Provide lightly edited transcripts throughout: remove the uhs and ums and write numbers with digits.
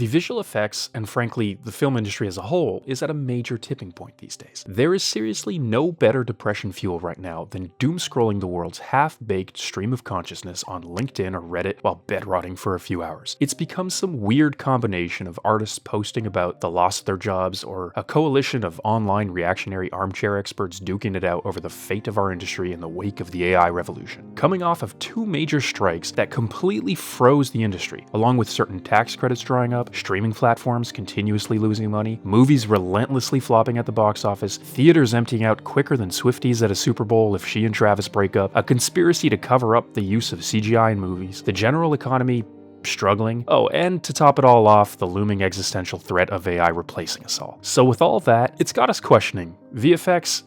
The visual effects, and frankly, the film industry as a whole, is at a major tipping point these days. There is seriously no better depression fuel right now than doom-scrolling the world's half-baked stream of consciousness on LinkedIn or Reddit while bedrotting for a few hours. It's become some weird combination of artists posting about the loss of their jobs, or a coalition of online reactionary armchair experts duking it out over the fate of our industry in the wake of the AI revolution. Coming off of two major strikes that completely froze the industry, along with certain tax credits drying up, streaming platforms continuously losing money, movies relentlessly flopping at the box office, theaters emptying out quicker than Swifties at a Super Bowl if she and Travis break up, a conspiracy to cover up the use of CGI in movies, the general economy struggling. Oh, and to top it all off, the looming existential threat of AI replacing us all. So with all that, it's got us questioning, VFX,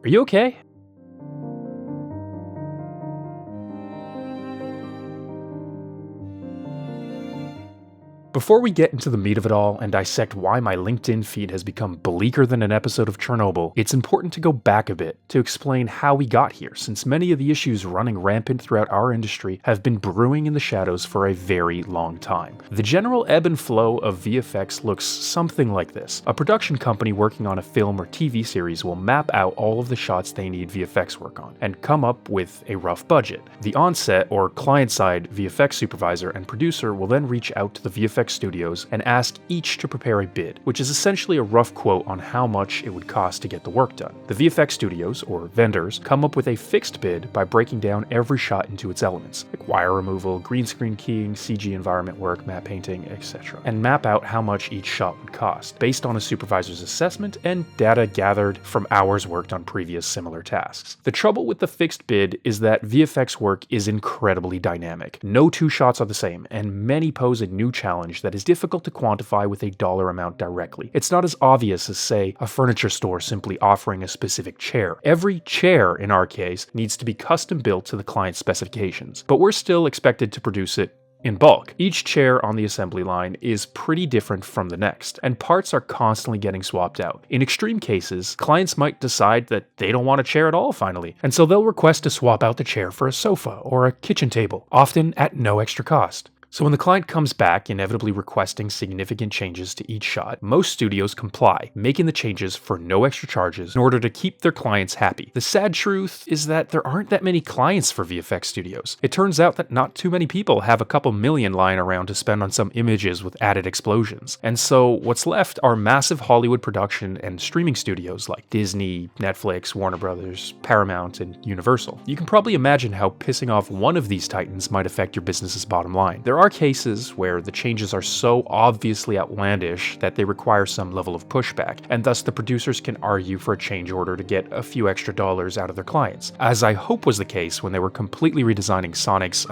are you okay? Before we get into the meat of it all and dissect why my LinkedIn feed has become bleaker than an episode of Chernobyl, it's important to go back a bit to explain how we got here, since many of the issues running rampant throughout our industry have been brewing in the shadows for a very long time. The general ebb and flow of VFX looks something like this. A production company working on a film or TV series will map out all of the shots they need VFX work on, and come up with a rough budget. The on-set or client-side VFX supervisor and producer will then reach out to the VFX studios and ask each to prepare a bid, which is essentially a rough quote on how much it would cost to get the work done. The VFX studios, or vendors, come up with a fixed bid by breaking down every shot into its elements, like wire removal, green screen keying, CG environment work, matte painting, etc., and map out how much each shot would cost, based on a supervisor's assessment and data gathered from hours worked on previous similar tasks. The trouble with the fixed bid is that VFX work is incredibly dynamic. No two shots are the same, and many pose a new challenge that is difficult to quantify with a dollar amount directly. It's not as obvious as, say, a furniture store simply offering a specific chair. Every chair, in our case, needs to be custom built to the client's specifications, but we're still expected to produce it in bulk. Each chair on the assembly line is pretty different from the next, and parts are constantly getting swapped out. In extreme cases, clients might decide that they don't want a chair at all finally, and so they'll request to swap out the chair for a sofa or a kitchen table, often at no extra cost. So when the client comes back, inevitably requesting significant changes to each shot, most studios comply, making the changes for no extra charges in order to keep their clients happy. The sad truth is that there aren't that many clients for VFX studios. It turns out that not too many people have a couple million lying around to spend on some images with added explosions. And so what's left are massive Hollywood production and streaming studios like Disney, Netflix, Warner Brothers, Paramount, and Universal. You can probably imagine how pissing off one of these titans might affect your business's bottom line. There are cases where the changes are so obviously outlandish that they require some level of pushback, and thus the producers can argue for a change order to get a few extra dollars out of their clients, as I hope was the case when they were completely redesigning Sonic's,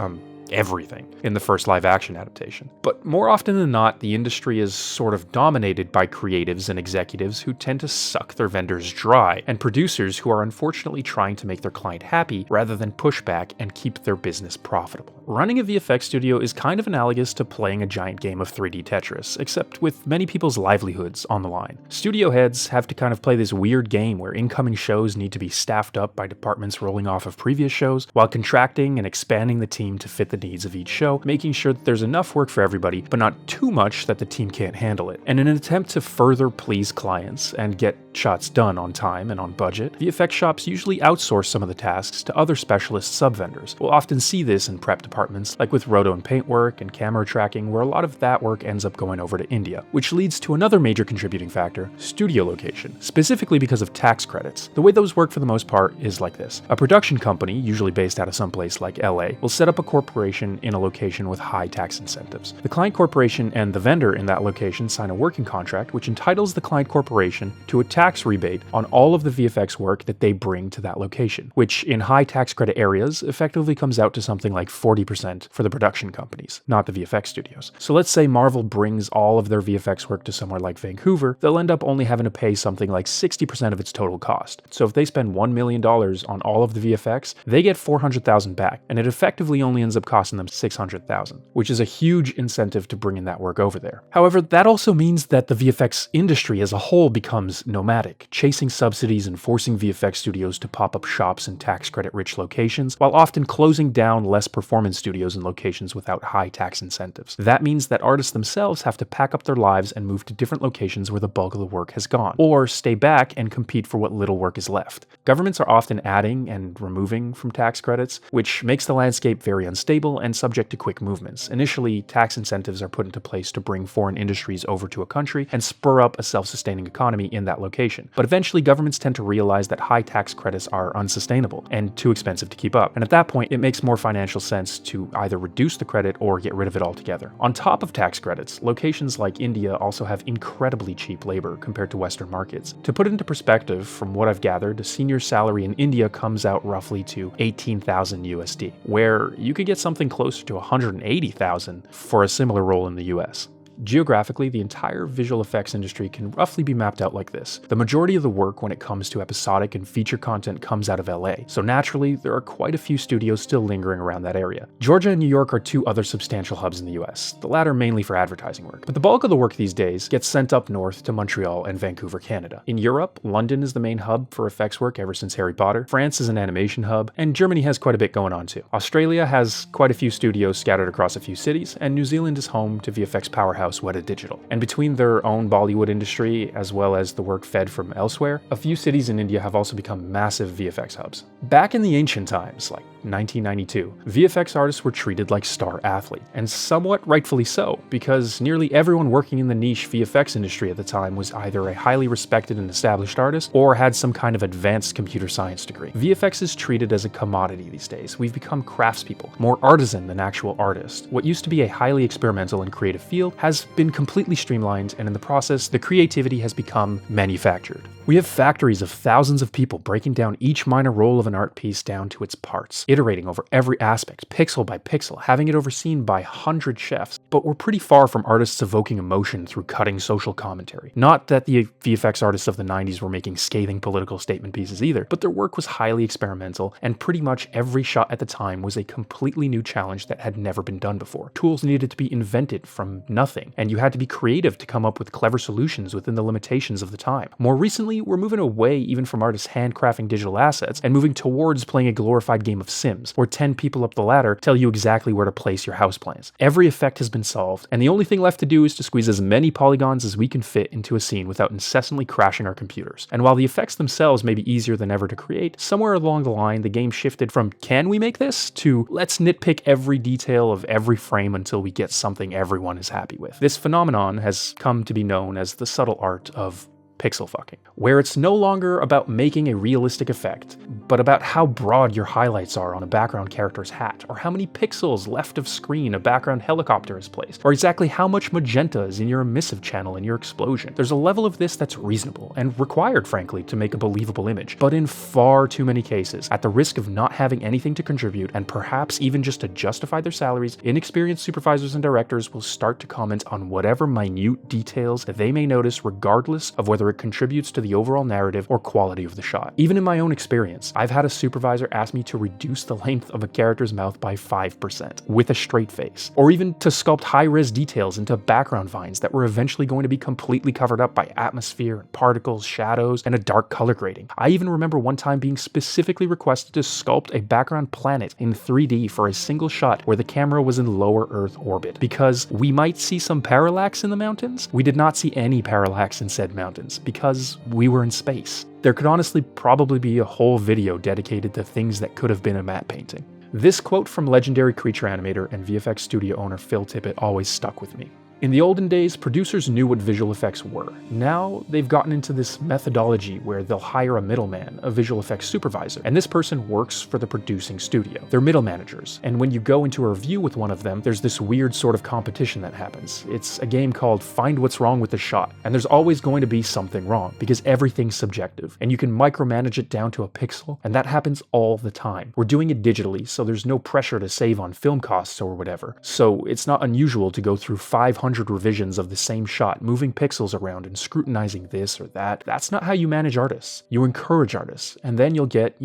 everything in the first live-action adaptation. But more often than not, the industry is sort of dominated by creatives and executives who tend to suck their vendors dry, and producers who are unfortunately trying to make their client happy rather than push back and keep their business profitable. Running a VFX studio is kind of analogous to playing a giant game of 3D Tetris, except with many people's livelihoods on the line. Studio heads have to kind of play this weird game where incoming shows need to be staffed up by departments rolling off of previous shows, while contracting and expanding the team to fit the needs of each show, making sure that there's enough work for everybody, but not too much that the team can't handle it. And in an attempt to further please clients and get shots done on time and on budget, VFX shops usually outsource some of the tasks to other specialist sub-vendors. We'll often see this in prep departments, like with roto and paint work and camera tracking, where a lot of that work ends up going over to India, which leads to another major contributing factor, studio location, specifically because of tax credits. The way those work for the most part is like this. A production company, usually based out of someplace like LA, will set up a corporation in a location with high tax incentives. The client corporation and the vendor in that location sign a working contract which entitles the client corporation to a tax rebate on all of the VFX work that they bring to that location, which in high tax credit areas effectively comes out to something like 40% for the production companies, not the VFX studios. So let's say Marvel brings all of their VFX work to somewhere like Vancouver, they'll end up only having to pay something like 60% of its total cost. So if they spend $1 million on all of the VFX, they get $400,000 back, and it effectively only ends up costing them $600,000, which is a huge incentive to bringing that work over there. However, that also means that the VFX industry as a whole becomes nomadic, chasing subsidies and forcing VFX studios to pop up shops in tax credit-rich locations, while often closing down less performance studios and locations without high tax incentives. That means that artists themselves have to pack up their lives and move to different locations where the bulk of the work has gone, or stay back and compete for what little work is left. Governments are often adding and removing from tax credits, which makes the landscape very unstable and subject to quick movements. Initially, tax incentives are put into place to bring foreign industries over to a country and spur up a self-sustaining economy in that location. But eventually, governments tend to realize that high tax credits are unsustainable and too expensive to keep up. And at that point, it makes more financial sense to either reduce the credit or get rid of it altogether. On top of tax credits, locations like India also have incredibly cheap labor compared to Western markets. To put it into perspective, from what I've gathered, a senior salary in India comes out roughly to 18,000 USD, where you could get something closer to 180,000 for a similar role in the US. Geographically, the entire visual effects industry can roughly be mapped out like this. The majority of the work when it comes to episodic and feature content comes out of LA, so naturally, there are quite a few studios still lingering around that area. Georgia and New York are two other substantial hubs in the US, the latter mainly for advertising work. But the bulk of the work these days gets sent up north to Montreal and Vancouver, Canada. In Europe, London is the main hub for effects work ever since Harry Potter, France is an animation hub, and Germany has quite a bit going on too. Australia has quite a few studios scattered across a few cities, and New Zealand is home to VFX powerhouse Weta Digital. And between their own Bollywood industry, as well as the work fed from elsewhere, a few cities in India have also become massive VFX hubs. Back in the ancient times, like 1992, VFX artists were treated like star athletes, and somewhat rightfully so, because nearly everyone working in the niche VFX industry at the time was either a highly respected and established artist, or had some kind of advanced computer science degree. VFX is treated as a commodity these days. We've become craftspeople, more artisan than actual artists. What used to be a highly experimental and creative field has been completely streamlined, and in the process, the creativity has become manufactured. We have factories of thousands of people breaking down each minor role of an art piece down to its parts, iterating over every aspect, pixel by pixel, having it overseen by 100 chefs. But we're pretty far from artists evoking emotion through cutting social commentary. Not that the VFX artists of the 90s were making scathing political statement pieces either, but their work was highly experimental, and pretty much every shot at the time was a completely new challenge that had never been done before. Tools needed to be invented from nothing, and you had to be creative to come up with clever solutions within the limitations of the time. More recently, we're moving away even from artists handcrafting digital assets and moving towards playing a glorified game of Sims, where 10 people up the ladder tell you exactly where to place your house plans. Every effect has been solved, and the only thing left to do is to squeeze as many polygons as we can fit into a scene without incessantly crashing our computers. And while the effects themselves may be easier than ever to create, somewhere along the line the game shifted from "can we make this?" to "let's nitpick every detail of every frame until we get something everyone is happy with." This phenomenon has come to be known as the subtle art of pixel fucking, where it's no longer about making a realistic effect, but about how broad your highlights are on a background character's hat, or how many pixels left of screen a background helicopter is placed, or exactly how much magenta is in your emissive channel in your explosion. There's a level of this that's reasonable, and required, frankly, to make a believable image, but in far too many cases, at the risk of not having anything to contribute, and perhaps even just to justify their salaries, inexperienced supervisors and directors will start to comment on whatever minute details that they may notice, regardless of whether it contributes to the overall narrative or quality of the shot. Even in my own experience, I've had a supervisor ask me to reduce the length of a character's mouth by 5% with a straight face, or even to sculpt high-res details into background vines that were eventually going to be completely covered up by atmosphere, particles, shadows, and a dark color grading. I even remember one time being specifically requested to sculpt a background planet in 3D for a single shot where the camera was in lower Earth orbit, because we might see some parallax in the mountains. We did not see any parallax in said mountains, because we were in space. There could honestly probably be a whole video dedicated to things that could have been a matte painting. This quote from legendary creature animator and VFX studio owner Phil Tippett always stuck with me. In the olden days, producers knew what visual effects were. Now, they've gotten into this methodology where they'll hire a middleman, a visual effects supervisor, and this person works for the producing studio. They're middle managers, and when you go into a review with one of them, there's this weird sort of competition that happens. It's a game called Find What's Wrong with the Shot, and there's always going to be something wrong, because everything's subjective, and you can micromanage it down to a pixel, and that happens all the time. We're doing it digitally, so there's no pressure to save on film costs or whatever, so it's not unusual to go through 500 revisions of the same shot, moving pixels around and scrutinizing this or that. That's not how you manage artists. You encourage artists, and then you'll get,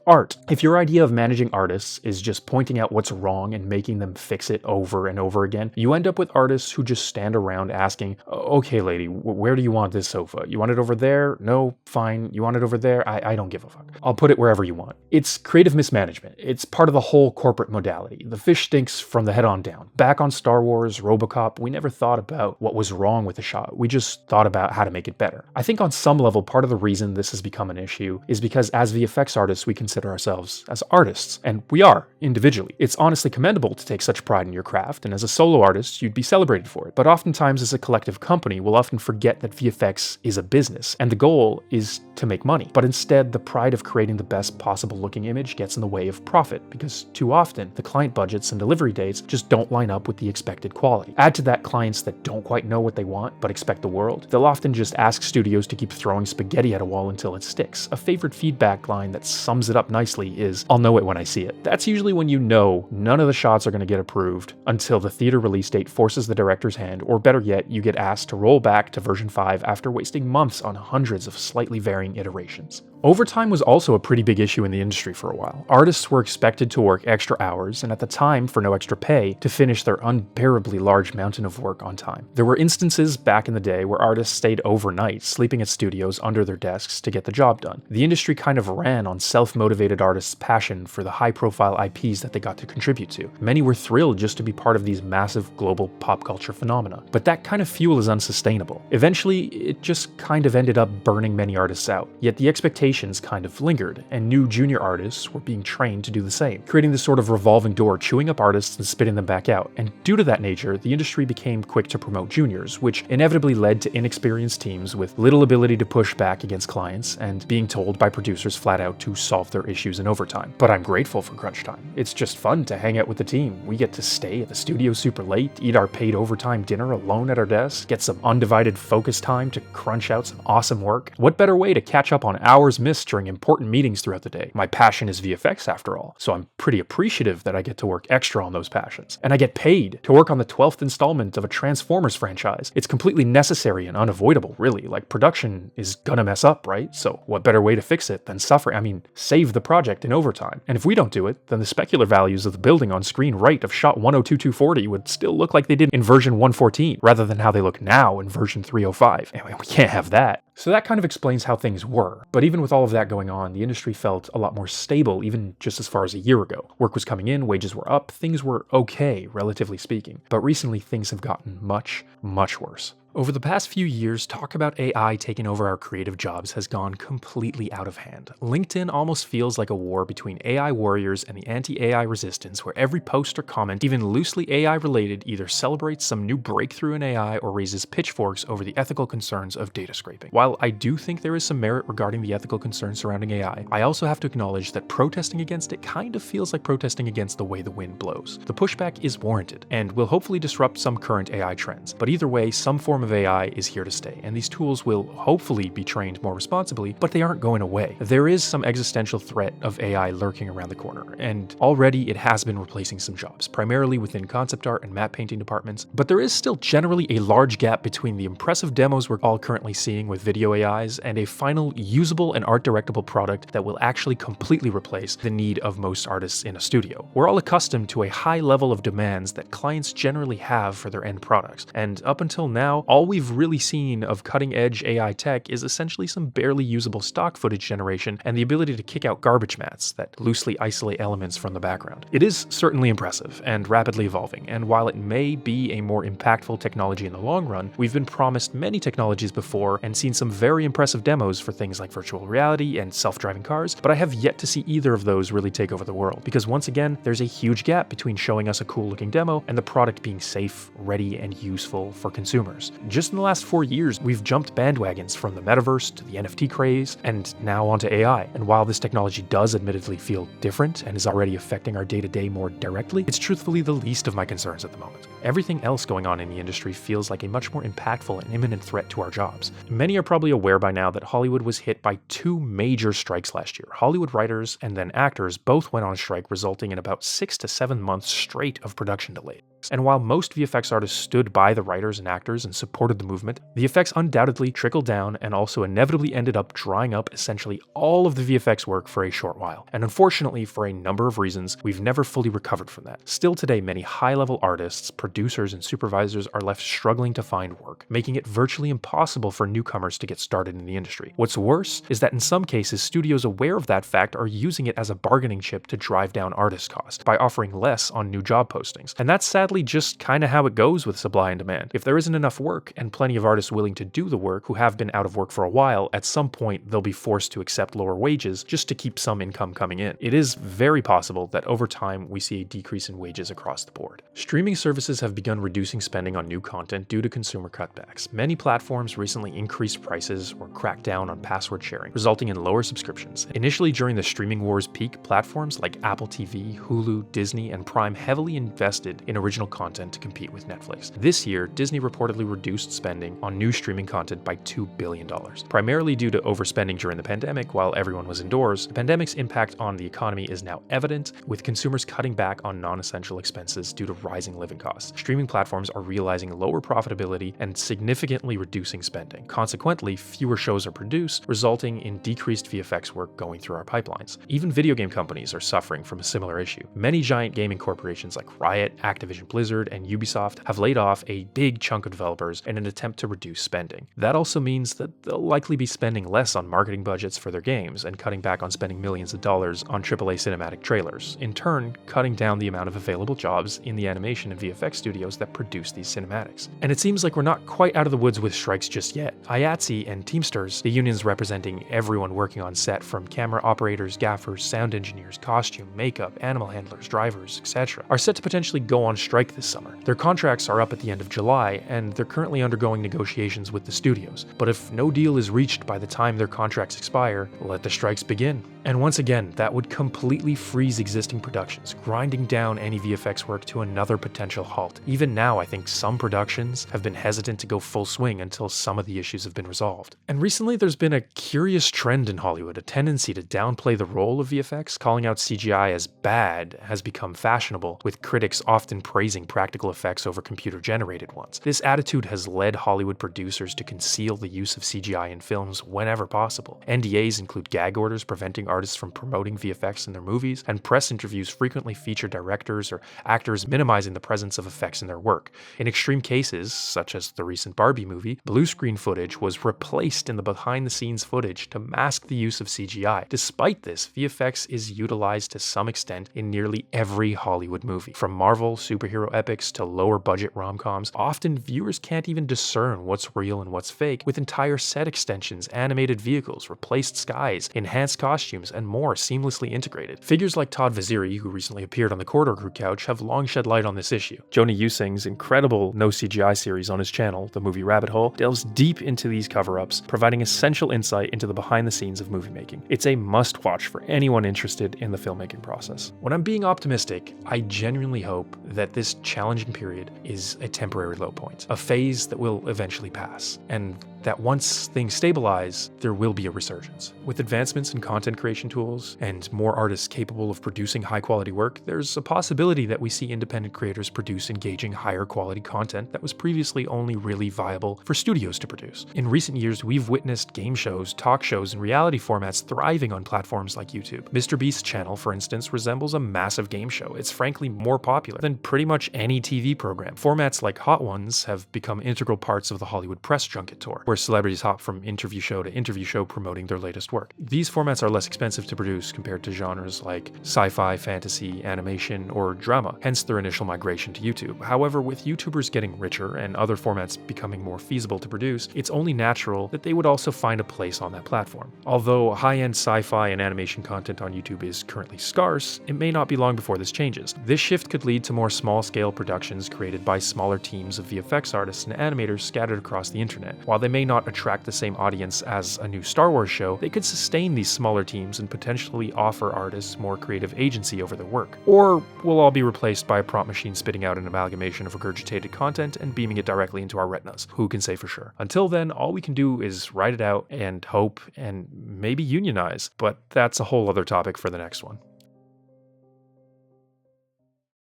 art. If your idea of managing artists is just pointing out what's wrong and making them fix it over and over again, you end up with artists who just stand around asking, okay lady, where do you want this sofa? You want it over there? No, fine. You want it over there? I don't give a fuck. I'll put it wherever you want. It's creative mismanagement. It's part of the whole corporate modality. The fish stinks from the head on down. Back on Star Wars, RoboCop, we never thought about what was wrong with the shot. We just thought about how to make it better. I think on some level, part of the reason this has become an issue is because as VFX artists, we consider ourselves as artists, and we are, individually. It's honestly commendable to take such pride in your craft, and as a solo artist, you'd be celebrated for it. But oftentimes, as a collective company, we'll often forget that VFX is a business, and the goal is to make money. But instead, the pride of creating the best possible looking image gets in the way of profit, because too often, the client budgets and delivery dates just don't line up with the expected quality. Add to that clients that don't quite know what they want, but expect the world. They'll often just ask studios to keep throwing spaghetti at a wall until it sticks. A favorite feedback line that sums it up nicely is, "I'll know it when I see it." That's usually when you know none of the shots are going to get approved until the theater release date forces the director's hand, or better yet, you get asked to roll back to version 5 after wasting months on hundreds of slightly varying iterations. Overtime was also a pretty big issue in the industry for a while. Artists were expected to work extra hours, and at the time, for no extra pay, to finish their unbearably large mountain of work on time. There were instances back in the day where artists stayed overnight, sleeping at studios under their desks to get the job done. The industry kind of ran on self-motivated artists' passion for the high-profile IPs that they got to contribute to. Many were thrilled just to be part of these massive global pop culture phenomena. But that kind of fuel is unsustainable. Eventually, it just kind of ended up burning many artists out. Yet the expectations kind of lingered, and new junior artists were being trained to do the same, creating this sort of revolving door, chewing up artists and spitting them back out. And due to that nature, the industry became quick to promote juniors, which inevitably led to inexperienced teams with little ability to push back against clients and being told by producers flat out to solve their issues in overtime. But I'm grateful for crunch time. It's just fun to hang out with the team. We get to stay at the studio super late, eat our paid overtime dinner alone at our desk, get some undivided focus time to crunch out some awesome work. What better way to catch up on hours missed during important meetings throughout the day? My passion is VFX after all, so I'm pretty appreciative that I get to work extra on those passions. And I get paid to work on the 12th installment of a Transformers franchise. It's completely necessary and unavoidable, really. Like, production is gonna mess up, right? So what better way to fix it than save the project in overtime? And if we don't do it, then the specular values of the building on screen right of shot 102-240 would still look like they did in version 114, rather than how they look now in version 305. Anyway, we can't have that. So that kind of explains how things were. But even with all of that going on, the industry felt a lot more stable, even just as far as a year ago. Work was coming in, wages were up, things were okay, relatively speaking. But recently, things have gotten much, much worse. Over the past few years, talk about AI taking over our creative jobs has gone completely out of hand. LinkedIn almost feels like a war between AI warriors and the anti-AI resistance, where every post or comment, even loosely AI related, either celebrates some new breakthrough in AI or raises pitchforks over the ethical concerns of data scraping. While I do think there is some merit regarding the ethical concerns surrounding AI, I also have to acknowledge that protesting against it kind of feels like protesting against the way the wind blows. The pushback is warranted, and will hopefully disrupt some current AI trends. But either way, some form of AI is here to stay, and these tools will hopefully be trained more responsibly, but they aren't going away. There is some existential threat of AI lurking around the corner, and already it has been replacing some jobs, primarily within concept art and map painting departments, but there is still generally a large gap between the impressive demos we're all currently seeing with video AIs and a final usable and art directable product that will actually completely replace the need of most artists in a studio. We're all accustomed to a high level of demands that clients generally have for their end products, and up until now, all we've really seen of cutting-edge AI tech is essentially some barely usable stock footage generation and the ability to kick out garbage mats that loosely isolate elements from the background. It is certainly impressive and rapidly evolving, and while it may be a more impactful technology in the long run, we've been promised many technologies before and seen some very impressive demos for things like virtual reality and self-driving cars, but I have yet to see either of those really take over the world, because once again, there's a huge gap between showing us a cool-looking demo and the product being safe, ready, and useful for consumers. Just in the last 4 years, we've jumped bandwagons from the metaverse to the NFT craze, and now onto AI. And while this technology does admittedly feel different and is already affecting our day-to-day more directly, it's truthfully the least of my concerns at the moment. Everything else going on in the industry feels like a much more impactful and imminent threat to our jobs. Many are probably aware by now that Hollywood was hit by 2 major strikes last year. Hollywood writers and then actors both went on strike, resulting in about 6 to 7 months straight of production delay. And while most VFX artists stood by the writers and actors and supported the movement, the effects undoubtedly trickled down and also inevitably ended up drying up essentially all of the VFX work for a short while. And unfortunately, for a number of reasons, we've never fully recovered from that. Still today, many high-level artists, producers, and supervisors are left struggling to find work, making it virtually impossible for newcomers to get started in the industry. What's worse is that in some cases, studios aware of that fact are using it as a bargaining chip to drive down artist cost by offering less on new job postings. And that's sadly just kind of how it goes with supply and demand. If there isn't enough work and plenty of artists willing to do the work who have been out of work for a while, at some point they'll be forced to accept lower wages just to keep some income coming in. It is very possible that over time we see a decrease in wages across the board. Streaming services have begun reducing spending on new content due to consumer cutbacks. Many platforms recently increased prices or cracked down on password sharing, resulting in lower subscriptions. Initially, during the streaming wars peak, platforms like Apple TV, Hulu, Disney, and Prime heavily invested in original content to compete with Netflix. This year, Disney reportedly reduced spending on new streaming content by $2 billion, primarily due to overspending during the pandemic while everyone was indoors. The pandemic's impact on the economy is now evident, with consumers cutting back on non-essential expenses due to rising living costs. Streaming platforms are realizing lower profitability and significantly reducing spending. Consequently, fewer shows are produced, resulting in decreased VFX work going through our pipelines. Even video game companies are suffering from a similar issue. Many giant gaming corporations like Riot, Activision Blizzard, and Ubisoft have laid off a big chunk of developers in an attempt to reduce spending. That also means that they'll likely be spending less on marketing budgets for their games and cutting back on spending millions of dollars on AAA cinematic trailers, in turn cutting down the amount of available jobs in the animation and VFX studios that produce these cinematics. And it seems like we're not quite out of the woods with strikes just yet. IATSE and Teamsters, the unions representing everyone working on set from camera operators, gaffers, sound engineers, costume, makeup, animal handlers, drivers, etc., are set to potentially go on strike this summer. Their contracts are up at the end of July, and they're currently undergoing negotiations with the studios. But if no deal is reached by the time their contracts expire, let the strikes begin. And once again, that would completely freeze existing productions, grinding down any VFX work to another potential halt. Even now, I think some productions have been hesitant to go full swing until some of the issues have been resolved. And recently there's been a curious trend in Hollywood. A tendency to downplay the role of VFX, calling out CGI as bad, has become fashionable, with critics often praising practical effects over computer-generated ones. This attitude has led Hollywood producers to conceal the use of CGI in films whenever possible. NDAs include gag orders preventing artists from promoting VFX in their movies, and press interviews frequently feature directors or actors minimizing the presence of effects in their work. In extreme cases, such as the recent Barbie movie, blue screen footage was replaced in the behind-the-scenes footage to mask the use of CGI. Despite this, VFX is utilized to some extent in nearly every Hollywood movie. From Marvel superhero epics to lower-budget rom-coms, often viewers can't even discern what's real and what's fake, with entire set extensions, animated vehicles, replaced skies, enhanced costumes, and more seamlessly integrated. Figures like Todd Vaziri, who recently appeared on the Corridor Crew couch, have long shed light on this issue. Joni Using's incredible no CGI series on his channel, The Movie Rabbit Hole, delves deep into these cover-ups, providing essential insight into the behind-the-scenes of movie making. It's a must-watch for anyone interested in the filmmaking process. When I'm being optimistic, I genuinely hope that this challenging period is a temporary low point, a phase that will eventually pass, and that once things stabilize, there will be a resurgence. With advancements in content creation tools and more artists capable of producing high-quality work, there's a possibility that we see independent creators produce engaging, higher-quality content that was previously only really viable for studios to produce. In recent years, we've witnessed game shows, talk shows, and reality formats thriving on platforms like YouTube. MrBeast's channel, for instance, resembles a massive game show. It's frankly more popular than pretty much any TV program. Formats like Hot Ones have become integral parts of the Hollywood press junket tour, where celebrities hop from interview show to interview show promoting their latest work. These formats are less expensive to produce compared to genres like sci-fi, fantasy, animation, or drama, hence their initial migration to YouTube. However, with YouTubers getting richer and other formats becoming more feasible to produce, it's only natural that they would also find a place on that platform. Although high-end sci-fi and animation content on YouTube is currently scarce, it may not be long before this changes. This shift could lead to more small-scale productions created by smaller teams of VFX artists and animators scattered across the internet. While they may not attract the same audience as a new Star Wars show, they could sustain these smaller teams and potentially offer artists more creative agency over their work. Or we'll all be replaced by a prompt machine spitting out an amalgamation of regurgitated content and beaming it directly into our retinas. Who can say for sure? Until then, all we can do is write it out and hope and maybe unionize, but that's a whole other topic for the next one.